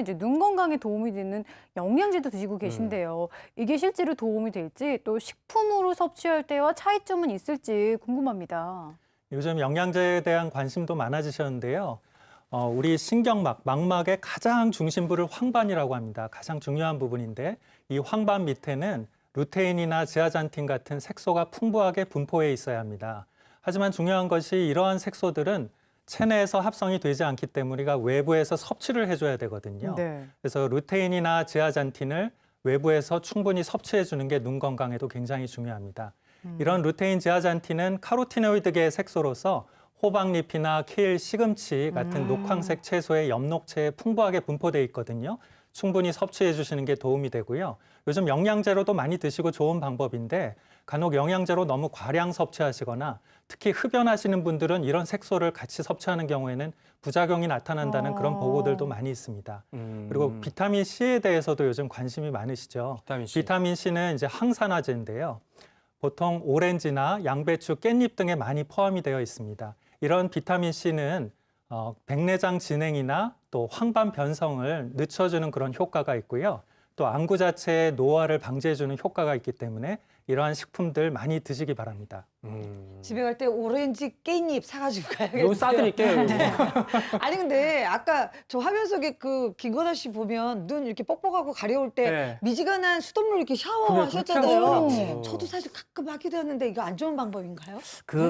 이제 눈 건강에 도움이 되는 영양제도 드시고 계신데요. 이게 실제로 도움이 될지 또 식품으로 섭취할 때와 차이점은 있을지 궁금합니다. 요즘 영양제에 대한 관심도 많아지셨는데요. 우리 신경막, 망막의 가장 중심부를 황반이라고 합니다. 가장 중요한 부분인데 이 황반 밑에는 루테인이나 지아잔틴 같은 색소가 풍부하게 분포해 있어야 합니다. 하지만 중요한 것이 이러한 색소들은 체내에서 합성이 되지 않기 때문에 우리가 외부에서 섭취를 해줘야 되거든요. 네. 그래서 루테인이나 지아잔틴을 외부에서 충분히 섭취해 주는 게 눈 건강에도 굉장히 중요합니다. 이런 루테인, 지아잔틴은 카로티노이드계의 색소로서 호박잎이나 케일, 시금치 같은 녹황색 채소의 엽록체에 풍부하게 분포되어 있거든요. 충분히 섭취해 주시는 게 도움이 되고요. 요즘 영양제로도 많이 드시고 좋은 방법인데 간혹 영양제로 너무 과량 섭취하시거나 특히 흡연하시는 분들은 이런 색소를 같이 섭취하는 경우에는 부작용이 나타난다는 그런 보고들도 많이 있습니다. 그리고 비타민 C에 대해서도 요즘 관심이 많으시죠. 비타민 C는 이제 항산화제인데요. 보통 오렌지나 양배추, 깻잎 등에 많이 포함이 되어 있습니다. 이런 비타민 C는 백내장 진행이나 또 황반 변성을 늦춰주는 그런 효과가 있고요. 또 안구 자체의 노화를 방지해주는 효과가 있기 때문에 이러한 식품들 많이 드시기 바랍니다. 집에 갈 때 오렌지 깻잎 사가지고 가야겠어요. 여기 싸드릴게요. 여기. 아니 근데 아까 저 화면 속에 그 김건아 씨 보면 눈 이렇게 뻑뻑하고 가려울 때 네. 미지근한 수돗물 이렇게 그렇게 샤워하셨잖아요. 하시더라고요. 저도 사실 가끔 하기도 하는데 이거 안 좋은 방법인가요?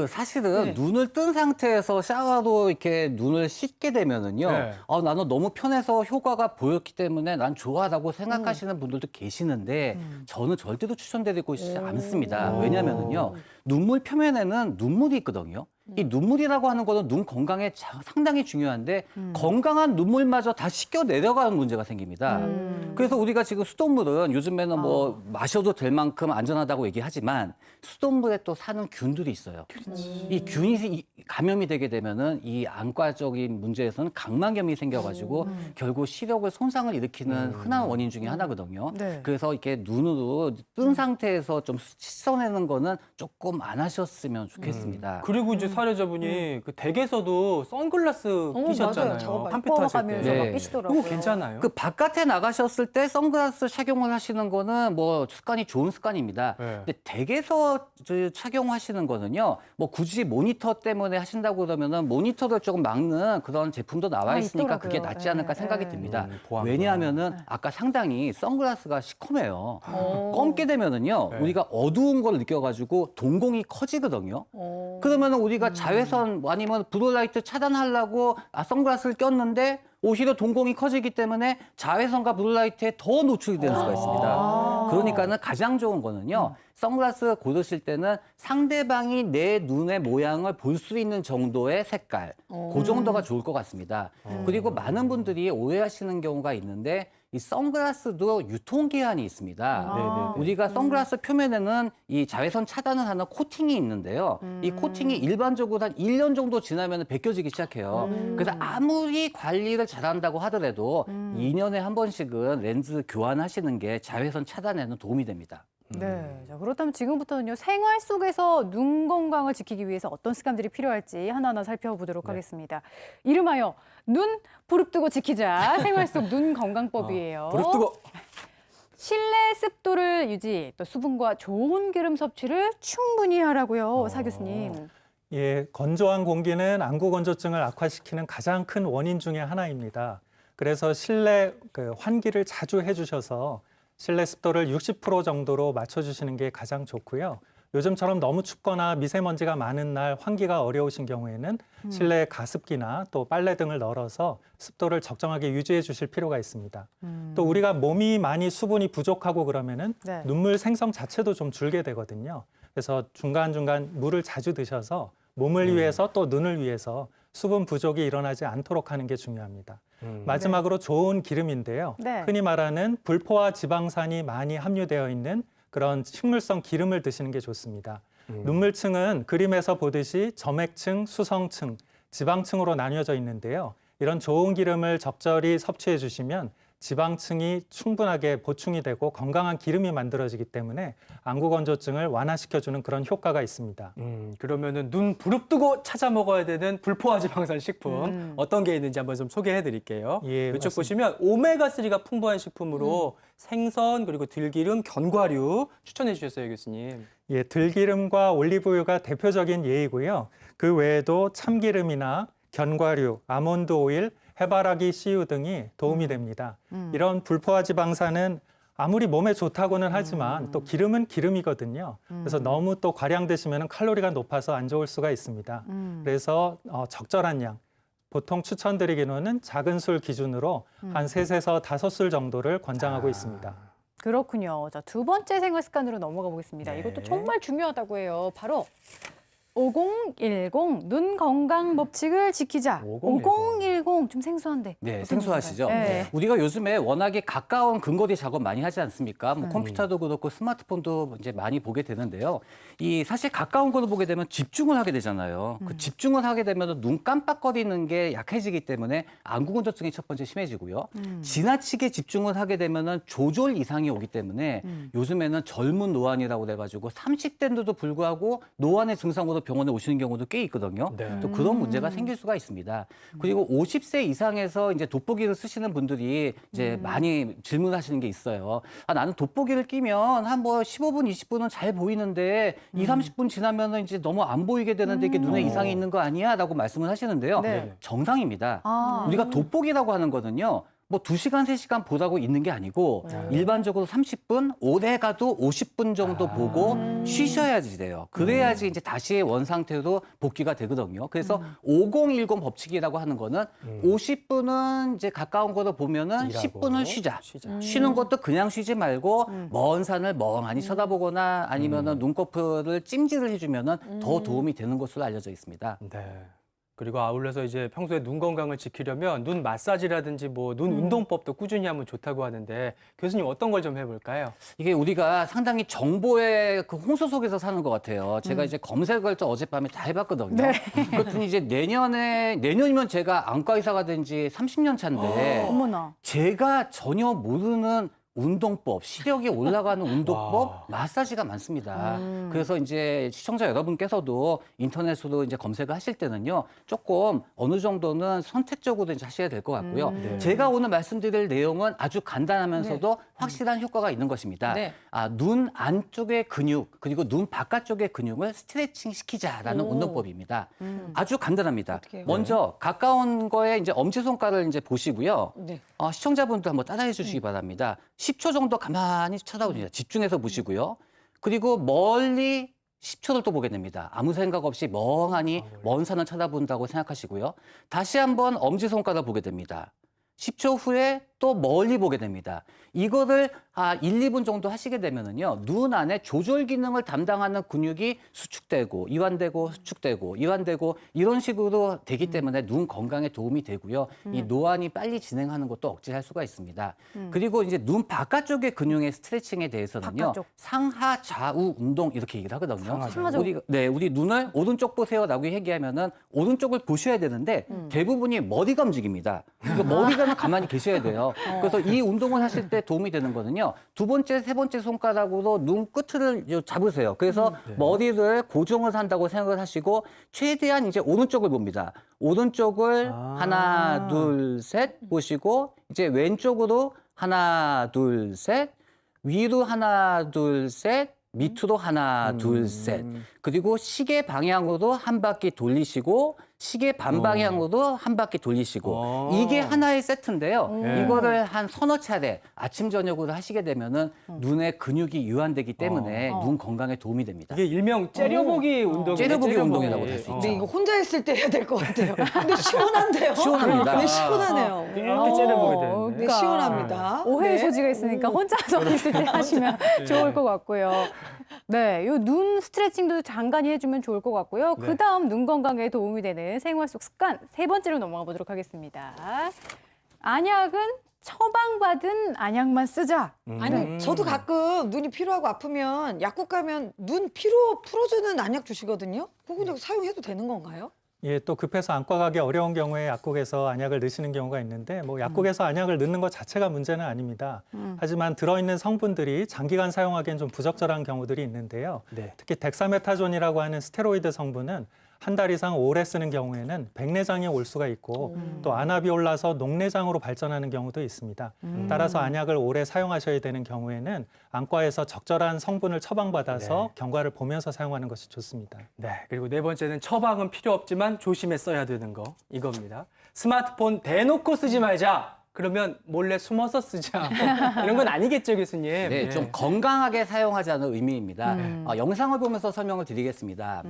사실은 네. 눈을 뜬 상태에서 샤워로 이렇게 눈을 씻게 되면은요. 네. 나는 너무 편해서 효과가 보였기 때문에 난 좋아라고 생각하시는 분들도 계시는데 저는 절대로 추천드리고 싶지 않습니다. 왜냐면은요. 눈물 표면에는 눈물이 있거든요. 이 눈물이라고 하는 거는 눈 건강에 상당히 중요한데 건강한 눈물마저 다 씻겨 내려가는 문제가 생깁니다. 그래서 우리가 지금 수돗물은 요즘에는 뭐 마셔도 될 만큼 안전하다고 얘기하지만 수돗물에 또 사는 균들이 있어요. 이 균이 감염이 되게 되면은 이 안과적인 문제에서는 각막염이 생겨가지고 결국 시력을 손상을 일으키는 흔한 원인 중에 하나거든요. 네. 그래서 이렇게 눈으로 뜬 상태에서 좀 씻어내는 거는 조금 안 하셨으면 좋겠습니다. 그리고 이제 사례자분이 그 댁에서도 선글라스 끼셨잖아요. 맞아요. 저거 컴퓨터 하실 때. 뻐가면서 네. 막 끼시더라고요. 그거 괜찮아요? 그 바깥에 나가셨을 때 선글라스 착용을 하시는 거는 뭐 습관이 좋은 습관입니다. 네. 근데 댁에서 착용하시는 거는요, 뭐 굳이 모니터 때문에 하신다고 그러면은 모니터를 조금 막는 그런 제품도 나와 있으니까 그게 있더라고요. 낫지 않을까 네, 생각이 네. 듭니다. 보안과. 왜냐하면은 아까 상당히 선글라스가 시커매요. 어. 검게 되면은요, 네. 우리가 어두운 걸 느껴가지고 동공이 커지거든요. 그러면은 우리가 자외선 뭐 아니면 블루라이트 차단하려고 선글라스를 꼈는데 오히려 동공이 커지기 때문에 자외선과 블루라이트에 더 노출이 되는 수가 있습니다. 그러니까는 가장 좋은 거는요. 선글라스 고르실 때는 상대방이 내 눈의 모양을 볼 수 있는 정도의 색깔, 그 정도가 좋을 것 같습니다. 그리고 많은 분들이 오해하시는 경우가 있는데 이 선글라스도 유통기한이 있습니다. 네네네. 우리가 선글라스 표면에는 이 자외선 차단을 하는 코팅이 있는데요. 이 코팅이 일반적으로 한 1년 정도 지나면 벗겨지기 시작해요. 그래서 아무리 관리를 잘한다고 하더라도 2년에 한 번씩은 렌즈 교환하시는 게 자외선 차단에는 도움이 됩니다. 네. 자, 그렇다면 지금부터는요, 생활 속에서 눈 건강을 지키기 위해서 어떤 습관들이 필요할지 하나하나 살펴보도록 하겠습니다. 이름하여 눈 부릅뜨고 지키자 생활 속 눈 건강법이에요. 부릅뜨고. 실내 습도를 유지, 또 수분과 좋은 기름 섭취를 충분히 하라고요, 사 교수님. 예, 건조한 공기는 안구 건조증을 악화시키는 가장 큰 원인 중에 하나입니다. 그래서 실내 환기를 자주 해주셔서 실내 습도를 60% 정도로 맞춰주시는 게 가장 좋고요. 요즘처럼 너무 춥거나 미세먼지가 많은 날 환기가 어려우신 경우에는 실내 가습기나 또 빨래 등을 널어서 습도를 적정하게 유지해 주실 필요가 있습니다. 또 우리가 몸이 많이 수분이 부족하고 그러면은 네. 눈물 생성 자체도 좀 줄게 되거든요. 그래서 중간중간 물을 자주 드셔서 몸을 위해서 또 눈을 위해서 수분 부족이 일어나지 않도록 하는 게 중요합니다. 마지막으로 좋은 기름인데요. 네. 흔히 말하는 불포화 지방산이 많이 함유되어 있는 그런 식물성 기름을 드시는 게 좋습니다. 눈물층은 그림에서 보듯이 점액층, 수성층, 지방층으로 나뉘어져 있는데요. 이런 좋은 기름을 적절히 섭취해 주시면 지방층이 충분하게 보충이 되고 건강한 기름이 만들어지기 때문에 안구 건조증을 완화시켜주는 그런 효과가 있습니다. 그러면은 눈 부릅뜨고 찾아 먹어야 되는 불포화지방산 식품 어떤 게 있는지 한번 좀 소개해 드릴게요. 예, 이쪽 맞습니다. 보시면 오메가3가 풍부한 식품으로 생선 그리고 들기름, 견과류 추천해 주셨어요, 교수님. 예, 들기름과 올리브유가 대표적인 예이고요. 그 외에도 참기름이나 견과류, 아몬드 오일, 해바라기 씨유 등이 도움이 됩니다. 이런 불포화지방산은 아무리 몸에 좋다고는 하지만 또 기름은 기름이거든요. 그래서 너무 또 과량되시면 칼로리가 높아서 안 좋을 수가 있습니다. 그래서 적절한 양, 보통 추천드리기로는 작은 술 기준으로 한 3에서 5술 정도를 권장하고 있습니다. 그렇군요. 자, 두 번째 생활 습관으로 넘어가 보겠습니다. 네. 이것도 정말 중요하다고 해요. 바로 5010 눈 건강 법칙을 지키자. 5010 좀 생소한데. 네, 어떤 생소하시죠? 건가요? 네. 우리가 요즘에 워낙에 가까운 근거리 작업 많이 하지 않습니까? 뭐 컴퓨터도 그렇고 스마트폰도 이제 많이 보게 되는데요. 이 사실 가까운 거로 보게 되면 집중을 하게 되잖아요. 그 집중을 하게 되면 눈 깜빡거리는 게 약해지기 때문에 안구 건조증이 첫 번째 심해지고요. 지나치게 집중을 하게 되면은 조절 이상이 오기 때문에 요즘에는 젊은 노안이라고 그래가지고 30대인데도 불구하고 노안의 증상으로 병원에 오시는 경우도 꽤 있거든요. 네. 또 그런 문제가 생길 수가 있습니다. 그리고 50세 이상에서 이제 돋보기를 쓰시는 분들이 이제 많이 질문하시는 게 있어요. 아, 나는 돋보기를 끼면 한 뭐 15분, 20분은 잘 보이는데 2, 30분 지나면은 이제 너무 안 보이게 되는데 이게 눈에 이상이 있는 거 아니야? 라고 말씀을 하시는데요. 네. 정상입니다. 아. 우리가 돋보기라고 하는 거는요. 뭐 2시간, 3시간 보다고 있는 게 아니고 일반적으로 30분, 오래 가도 50분 정도 보고 쉬셔야지 돼요. 그래야지 이제 다시 원 상태로 복귀가 되거든요. 그래서 5010 법칙이라고 하는 거는 50분은 이제 가까운 거로 보면은 일하고 10분을 쉬자. 쉬자. 쉬는 것도 그냥 쉬지 말고 먼 산을 멍하니 쳐다보거나 아니면은 눈꺼풀을 찜질을 해주면은 더 도움이 되는 것으로 알려져 있습니다. 네. 그리고 아울러서 이제 평소에 눈 건강을 지키려면 눈 마사지라든지 뭐 눈 운동법도 꾸준히 하면 좋다고 하는데 교수님 어떤 걸 좀 해볼까요? 이게 우리가 상당히 정보의 그 홍수 속에서 사는 것 같아요. 제가 이제 검색을 또 어젯밤에 다 해봤거든요. 그랬더니 이제 내년이면 제가 안과 의사가 된 지 30년 차인데 어머나. 제가 전혀 모르는 운동법, 시력이 올라가는 운동법, 와. 마사지가 많습니다. 그래서 이제 시청자 여러분께서도 인터넷으로 이제 검색을 하실 때는요, 조금 어느 정도는 선택적으로 이제 하셔야 될 것 같고요. 네. 제가 오늘 말씀드릴 내용은 아주 간단하면서도 확실한 효과가 있는 것입니다. 네. 아, 눈 안쪽의 근육, 그리고 눈 바깥쪽의 근육을 스트레칭 시키자라는 운동법입니다. 아주 간단합니다. 어떻게 해요? 먼저 가까운 거에 이제 엄지손가락을 이제 보시고요. 네. 시청자분도 한번 따라해 주시기 바랍니다. 10초 정도 가만히 쳐다보세요. 집중해서 보시고요. 그리고 멀리 10초를 또 보게 됩니다. 아무 생각 없이 멍하니 먼 산을 쳐다본다고 생각하시고요. 다시 한번 엄지손가락을 보게 됩니다. 10초 후에 또 멀리 보게 됩니다. 이거를 1, 2분 정도 하시게 되면은요, 눈 안에 조절 기능을 담당하는 근육이 수축되고, 이완되고, 수축되고, 이완되고, 이런 식으로 되기 때문에 눈 건강에 도움이 되고요. 이 노안이 빨리 진행하는 것도 억제할 수가 있습니다. 그리고 이제 눈 바깥쪽의 근육의 스트레칭에 대해서는요, 바깥쪽. 상하 좌우 운동 이렇게 얘기를 하거든요. 상하 우리 눈을 오른쪽 보세요라고 얘기하면은 오른쪽을 보셔야 되는데 대부분이 머리가 움직입니다. 그러니까 머리가 가만히 계셔야 돼요. 그래서 이 운동을 하실 때 도움이 되는 거는요. 두 번째, 세 번째 손가락으로 눈 끝을 잡으세요. 그래서 머리를 고정을 한다고 생각을 하시고 최대한 이제 오른쪽을 봅니다. 오른쪽을 하나, 둘, 셋 보시고 이제 왼쪽으로 하나, 둘, 셋 위로 하나, 둘, 셋 밑으로 하나, 둘, 셋. 그리고 시계 방향으로 한 바퀴 돌리시고 시계 반방향으로 한 바퀴 돌리시고 이게 하나의 세트인데요. 이거를 한 서너 차례 아침 저녁으로 하시게 되면은 눈의 근육이 유한되기 때문에 눈 건강에 도움이 됩니다. 이게 일명 째려보기 운동이에요. 째려보기 운동이라고 할 수 있죠. 근데 이거 혼자 했을 때 해야 될 것 같아요. 근데 시원한데요? 시원합니다. 네, 시원하네요. 이렇게 째려보게 되는데. 네, 시원합니다. 오해의 네. 소지가 있으니까 혼자서 있을 때 하시면 좋을 것 같고요. 네, 요 눈 스트레칭도 간간히 해주면 좋을 것 같고요. 네. 그다음 눈 건강에 도움이 되는 생활 속 습관 세 번째로 넘어가 보도록 하겠습니다. 안약은 처방받은 안약만 쓰자. 아니, 저도 가끔 눈이 피로하고 아프면 약국 가면 눈 피로 풀어주는 안약 주시거든요. 그거 그냥 사용해도 되는 건가요? 예, 또 급해서 안과 가기 어려운 경우에 약국에서 안약을 넣으시는 경우가 있는데 뭐 약국에서 안약을 넣는 것 자체가 문제는 아닙니다. 하지만 들어있는 성분들이 장기간 사용하기엔 좀 부적절한 경우들이 있는데요. 네. 특히 덱사메타존이라고 하는 스테로이드 성분은 한 달 이상 오래 쓰는 경우에는 백내장이 올 수가 있고 또 안압이 올라서 녹내장으로 발전하는 경우도 있습니다. 따라서 안약을 오래 사용하셔야 되는 경우에는 안과에서 적절한 성분을 처방받아서 네. 경과를 보면서 사용하는 것이 좋습니다. 네. 그리고 네 번째는 처방은 필요 없지만 조심해 써야 되는 거 이겁니다. 스마트폰 대놓고 쓰지 말자. 그러면 몰래 숨어서 쓰자. 이런 건 아니겠죠, 교수님? 네, 좀 건강하게 사용하자는 의미입니다. 영상을 보면서 설명을 드리겠습니다.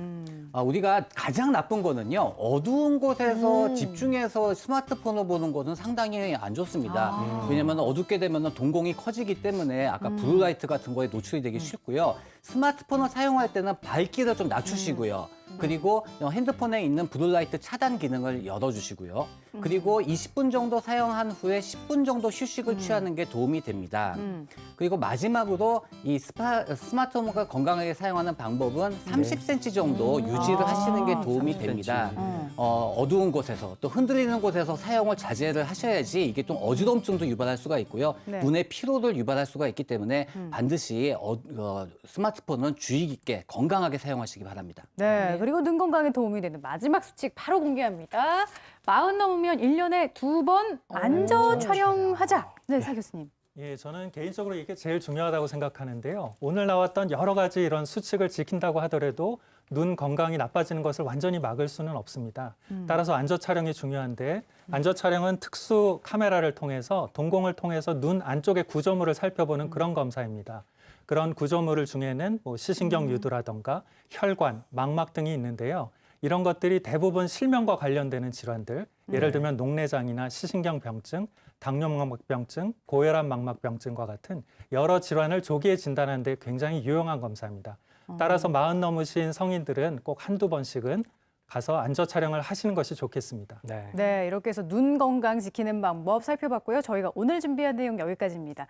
우리가 가장 나쁜 거는요, 어두운 곳에서 집중해서 스마트폰을 보는 것은 상당히 안 좋습니다. 왜냐하면 어둡게 되면 동공이 커지기 때문에 아까 블루라이트 같은 거에 노출이 되기 쉽고요. 스마트폰을 사용할 때는 밝기를 좀 낮추시고요. 그리고 핸드폰에 있는 블루라이트 차단 기능을 열어주시고요. 그리고 20분 정도 사용한 후에 10분 정도 휴식을 취하는 게 도움이 됩니다. 그리고 마지막으로 이 스마트폰을 건강하게 사용하는 방법은 30cm 정도 유지를 하시는 게 도움이 30cm. 됩니다. 어두운 곳에서 또 흔들리는 곳에서 사용을 자제를 하셔야지 이게 좀 어지럼증도 유발할 수가 있고요. 네. 눈의 피로를 유발할 수가 있기 때문에 반드시 스마트폰은 주의 깊게 건강하게 사용하시기 바랍니다. 네, 그리고 눈 건강에 도움이 되는 마지막 수칙 바로 공개합니다. 40 넘으면 1년에 2번 안저 촬영하자. 네, 사 교수님. 예, 저는 개인적으로 이게 제일 중요하다고 생각하는데요. 오늘 나왔던 여러 가지 이런 수칙을 지킨다고 하더라도 눈 건강이 나빠지는 것을 완전히 막을 수는 없습니다. 따라서 안저 촬영이 중요한데 안저 촬영은 특수 카메라를 통해서 동공을 통해서 눈 안쪽의 구조물을 살펴보는 그런 검사입니다. 그런 구조물 중에는 뭐 시신경 유두라던가 혈관, 망막 등이 있는데요. 이런 것들이 대부분 실명과 관련되는 질환들, 예를 들면 녹내장이나 시신경병증, 당뇨망막병증, 고혈압 망막병증과 같은 여러 질환을 조기에 진단하는 데 굉장히 유용한 검사입니다. 따라서 40 넘으신 성인들은 꼭 한두 번씩은 가서 안저 촬영을 하시는 것이 좋겠습니다. 네. 네, 이렇게 해서 눈 건강 지키는 방법 살펴봤고요. 저희가 오늘 준비한 내용 여기까지입니다.